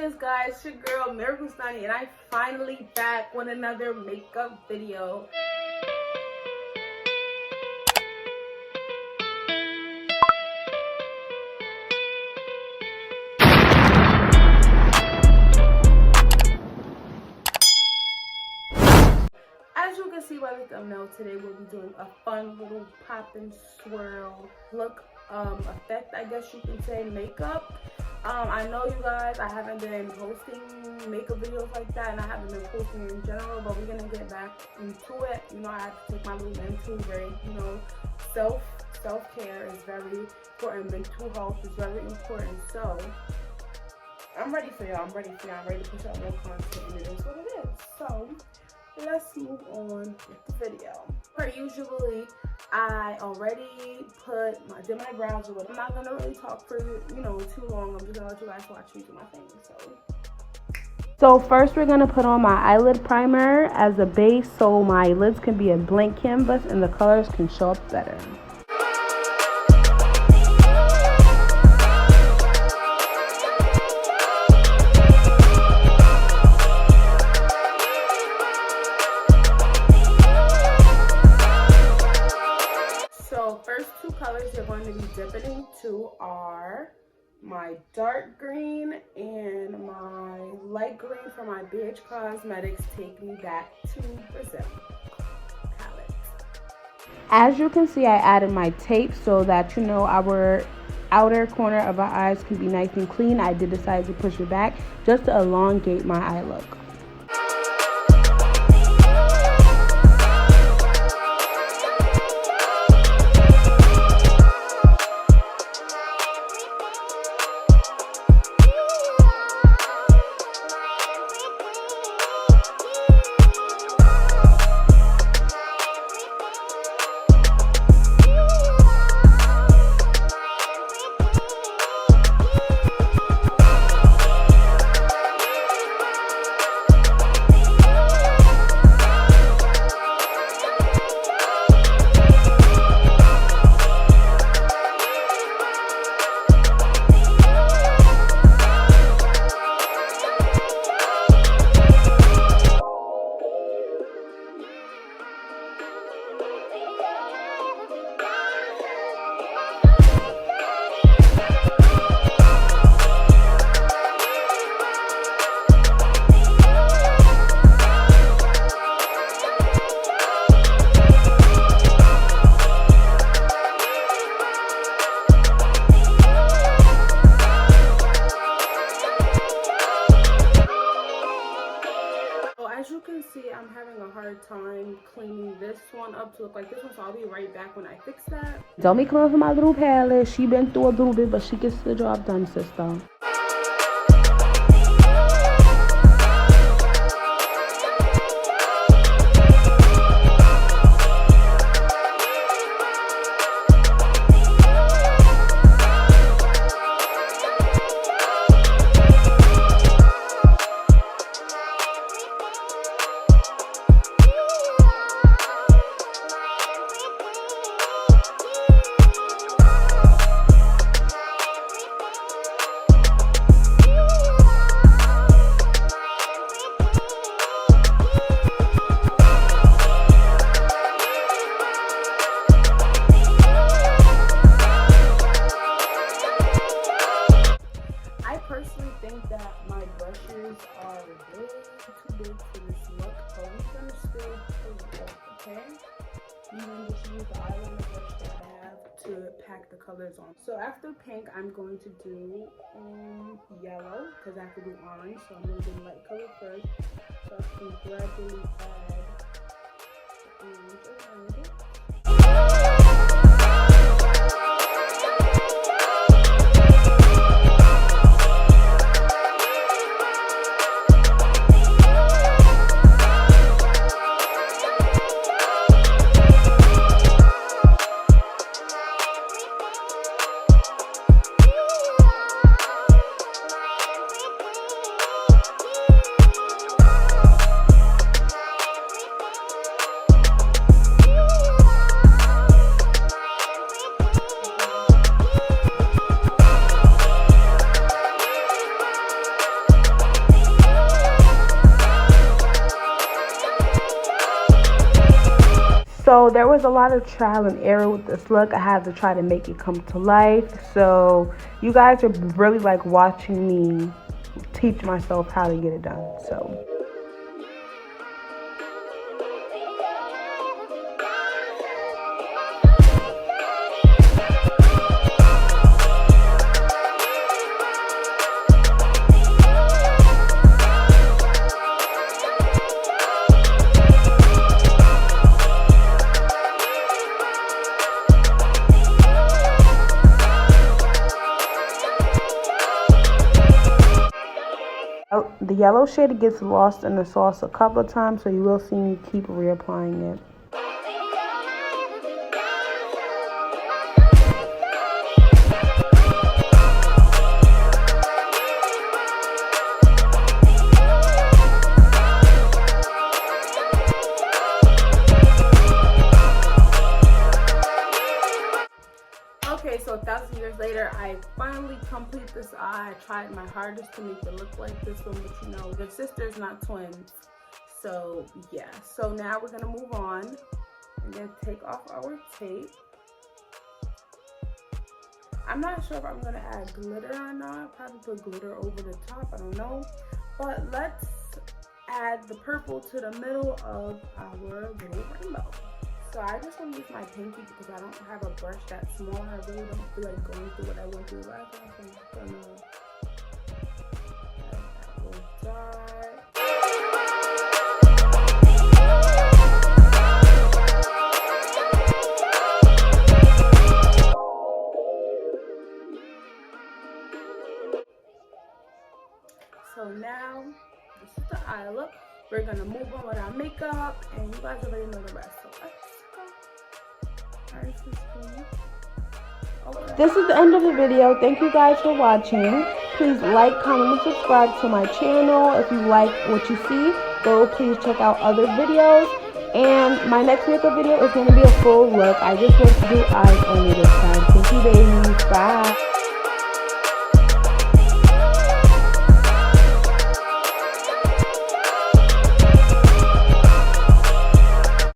is, guys? It's your girl Mirah Gustaní, and I'm finally back with another makeup video. As you can see by the thumbnail, today we'll be doing a fun little pop and swirl look effect, I guess you can say, makeup. I know you guys, I haven't been posting makeup videos like that, and I haven't been posting in general, but we're gonna get back into it. You know, I have to take my little mental break. You know, self-care is very important. Mental health is very important. So I'm ready for y'all. I'm ready to push out more content, and it is what it is. So let's move on with the video. Usually I already did my brows or whatever. I'm not gonna really talk for too long. I'm just gonna let you guys watch me do my thing. So first we're gonna put on my eyelid primer as a base so my lids can be a blank canvas and the colors can show up better. First two colors you're going to be dipping into are my dark green and my light green from my Beige Cosmetics Take Me Back to Brazil palette. As you can see, I added my tape so that our outer corner of our eyes can be nice and clean. I did decide to push it back just to elongate my eye look. As you can see, I'm having a hard time cleaning this one up to look like this one, so I'll be right back when I fix that. Don't be coming for my little palette. She been through a little bit, but she gets the job done, sister. My brushes are way too big for this look, but we're gonna still pull it off, okay? And then just use the eyeliner brush that I have to pack the colors on. So after pink, I'm going to do yellow because I have to do orange. So I'm gonna do light color first, so I can gradually add the orange around it. So there was a lot of trial and error with this look. I had to try to make it come to life. So you guys are really like watching me teach myself how to get it done. So the yellow shade gets lost in the sauce a couple of times, so you will see me keep reapplying it. Okay, so 1,000 years later, I finally complete this eye. I tried my hardest to make it look like this one, but you know, they're sisters, not twins. So yeah, so now we're gonna move on and then take off our tape. I'm not sure if I'm gonna add glitter or not. Probably put glitter over the top, I don't know. But let's add the purple to the middle of our little rainbow. So I just want to use my pinky because I don't have a brush that small. I really don't feel like going through what I went through last time. So I'm just gonna add that little dot. So now this is the eye look. We're gonna move on with our makeup, and you guys already know the rest. So let's go. This is the end of the video. Thank you guys for watching. Please like, comment, and subscribe to my channel. If you like what you see, go please check out other videos. And my next makeup video is going to be a full look. I just want to do eyes only this time. Thank you, babies. Bye.